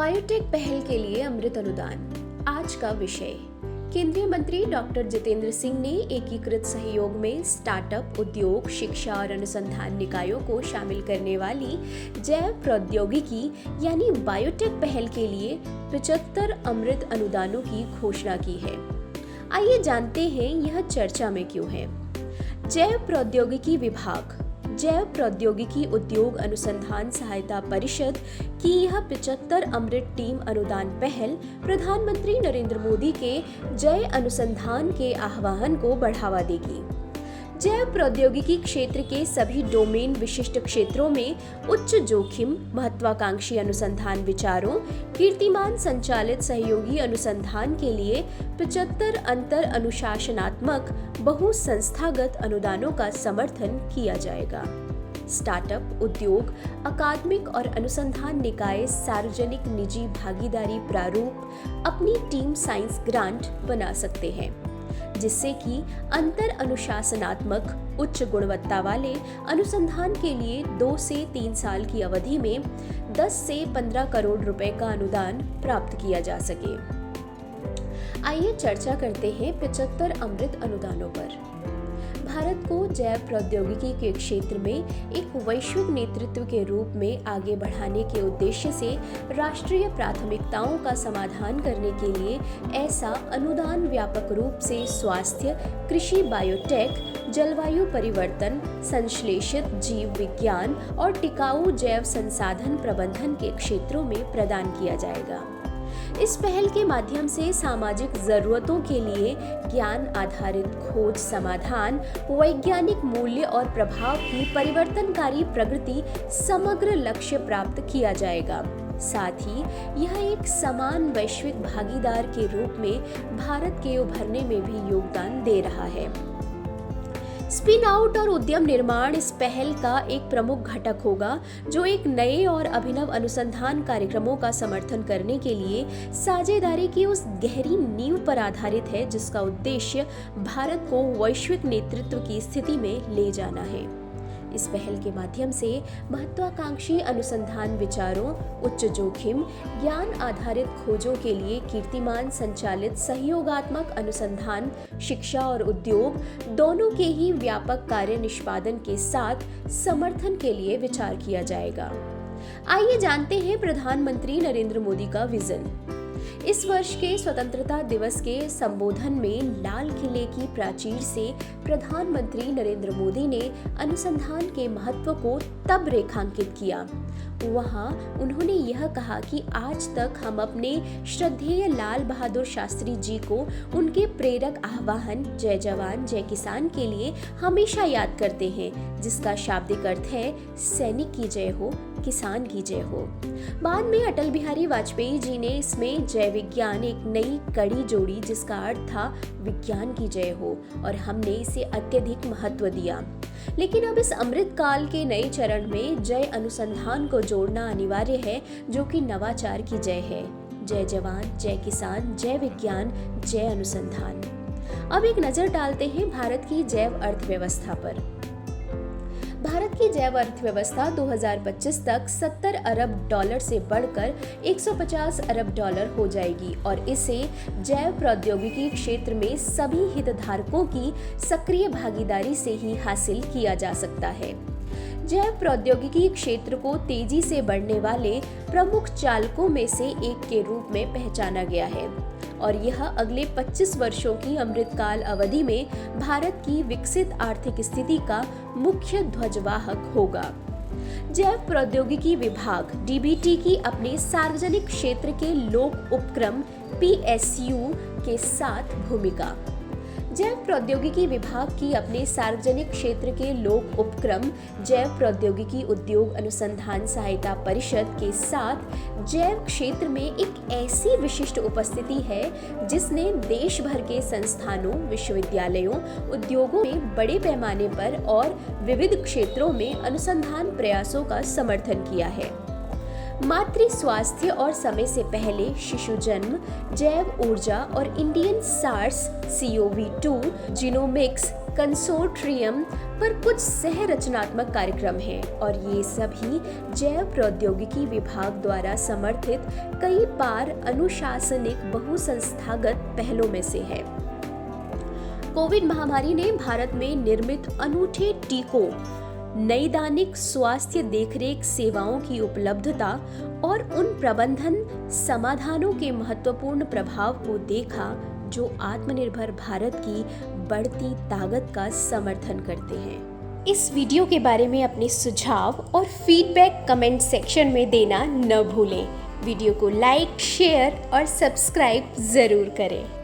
Biotech पहल के लिए अमृत अनुदान आज का विषय। केंद्रीय मंत्री डॉक्टर जितेंद्र सिंह ने एकीकृत सहयोग में स्टार्टअप, उद्योग, शिक्षा और अनुसंधान निकायों को शामिल करने वाली जैव प्रौद्योगिकी यानी बायोटेक पहल के लिए 75 अमृत अनुदानों की घोषणा की है। आइए जानते हैं यह चर्चा में क्यों है। जैव प्रौद्योगिकी विभाग, जैव प्रौद्योगिकी उद्योग अनुसंधान सहायता परिषद की यह 75 अमृत टीम अनुदान पहल प्रधानमंत्री नरेंद्र मोदी के जय अनुसंधान के आह्वान को बढ़ावा देगी। जैव प्रौद्योगिकी क्षेत्र के सभी डोमेन विशिष्ट क्षेत्रों में उच्च जोखिम, महत्वाकांक्षी अनुसंधान विचारों, कीर्तिमान संचालित सहयोगी अनुसंधान के लिए 75 अंतर अनुशासनात्मक बहुसंस्थागत अनुदानों का समर्थन किया जाएगा। स्टार्टअप, उद्योग, अकादमिक और अनुसंधान निकाय सार्वजनिक निजी भागीदारी प्रारूप अपनी टीम साइंस ग्रांट बना सकते हैं, जिससे कि अंतर अनुशासनात्मक उच्च गुणवत्ता वाले अनुसंधान के लिए 2 से 3 साल की अवधि में 10 से 15 करोड़ रुपए का अनुदान प्राप्त किया जा सके। आइए चर्चा करते हैं 75 अमृत अनुदानों पर। भारत को जैव प्रौद्योगिकी के क्षेत्र में एक वैश्विक नेतृत्व के रूप में आगे बढ़ाने के उद्देश्य से राष्ट्रीय प्राथमिकताओं का समाधान करने के लिए ऐसा अनुदान व्यापक रूप से स्वास्थ्य, कृषि, बायोटेक, जलवायु परिवर्तन, संश्लेषित जीव विज्ञान और टिकाऊ जैव संसाधन प्रबंधन के क्षेत्रों में प्रदान किया जाएगा। इस पहल के माध्यम से सामाजिक जरूरतों के लिए ज्ञान आधारित खोज, समाधान, वैज्ञानिक मूल्य और प्रभाव की परिवर्तनकारी प्रगति समग्र लक्ष्य प्राप्त किया जाएगा। साथ ही यह एक समान वैश्विक भागीदार के रूप में भारत के उभरने में भी योगदान दे रहा है। स्पिन आउट और उद्यम निर्माण इस पहल का एक प्रमुख घटक होगा, जो एक नए और अभिनव अनुसंधान कार्यक्रमों का समर्थन करने के लिए साझेदारी की उस गहरी नींव पर आधारित है जिसका उद्देश्य भारत को वैश्विक नेतृत्व की स्थिति में ले जाना है। इस पहल के माध्यम से महत्वाकांक्षी अनुसंधान विचारों, उच्च जोखिम, ज्ञान आधारित खोजों के लिए कीर्तिमान संचालित सहयोगात्मक अनुसंधान, शिक्षा और उद्योग दोनों के ही व्यापक कार्य निष्पादन के साथ समर्थन के लिए विचार किया जाएगा। आइए जानते हैं प्रधानमंत्री नरेंद्र मोदी का विजन। इस वर्ष के स्वतंत्रता दिवस के संबोधन में लाल किले की प्राचीर से प्रधानमंत्री नरेंद्र मोदी ने अनुसंधान के महत्व को तब रेखांकित किया। वहां उन्होंने यह कहा कि आज तक हम अपने श्रद्धेय लाल बहादुर शास्त्री जी को उनके प्रेरक आह्वान जय जवान जय किसान के लिए हमेशा याद करते हैं, जिसका शाब्दिक अर्थ है सैनिक की जय हो, किसान की जय हो। बाद में अटल बिहारी वाजपेयी जी ने इसमें जय विज्ञान एक नई कड़ी जोड़ी, जिसका अर्थ था विज्ञान की जय हो, और हमने इसे अत्यधिक महत्व दिया। लेकिन अब इस अमृत काल के नए चरण में जय अनुसंधान को जोड़ना अनिवार्य है, जो कि नवाचार की जय है। जय जवान जय किसान, जय विज्ञान, जय अनुसंधान। अब एक नजर डालते हैं भारत की जैव अर्थव्यवस्था पर। भारत की जैव अर्थव्यवस्था 2025 तक $70 अरब से बढ़कर $150 अरब हो जाएगी, और इसे जैव प्रौद्योगिकी क्षेत्र में सभी हितधारकों की सक्रिय भागीदारी से ही हासिल किया जा सकता है। जैव प्रौद्योगिकी क्षेत्र को तेजी से बढ़ने वाले प्रमुख चालकों में से एक के रूप में पहचाना गया है, और यह अगले 25 वर्षों की अमृतकाल अवधि में भारत की विकसित आर्थिक स्थिति का मुख्य ध्वजवाहक होगा। जैव प्रौद्योगिकी विभाग डीबीटी की अपने सार्वजनिक क्षेत्र के लोक उपक्रम पीएसयू के साथ भूमिका। जैव प्रौद्योगिकी विभाग की अपने सार्वजनिक क्षेत्र के लोक उपक्रम जैव प्रौद्योगिकी उद्योग अनुसंधान सहायता परिषद के साथ जैव क्षेत्र में एक ऐसी विशिष्ट उपस्थिति है जिसने देश भर के संस्थानों, विश्वविद्यालयों, उद्योगों में बड़े पैमाने पर और विविध क्षेत्रों में अनुसंधान प्रयासों का समर्थन किया है। मातृ स्वास्थ्य और समय से पहले शिशु जन्म, जैव ऊर्जा और Indian SARS CoV-2 genomics consortium पर कुछ सह रचनात्मक कार्यक्रम हैं और ये सभी जैव प्रौद्योगिकी विभाग द्वारा समर्थित कई बार अनुशासनिक बहुसंस्थागत पहलों में से है। कोविड महामारी ने भारत में निर्मित अनूठे टीकों, नैदानिक स्वास्थ्य देखरेख सेवाओं की उपलब्धता और उन प्रबंधन समाधानों के महत्वपूर्ण प्रभाव को देखा जो आत्मनिर्भर भारत की बढ़ती ताकत का समर्थन करते हैं। इस वीडियो के बारे में अपने सुझाव और फीडबैक कमेंट सेक्शन में देना न भूलें। वीडियो को लाइक, शेयर और सब्सक्राइब ज़रूर करें।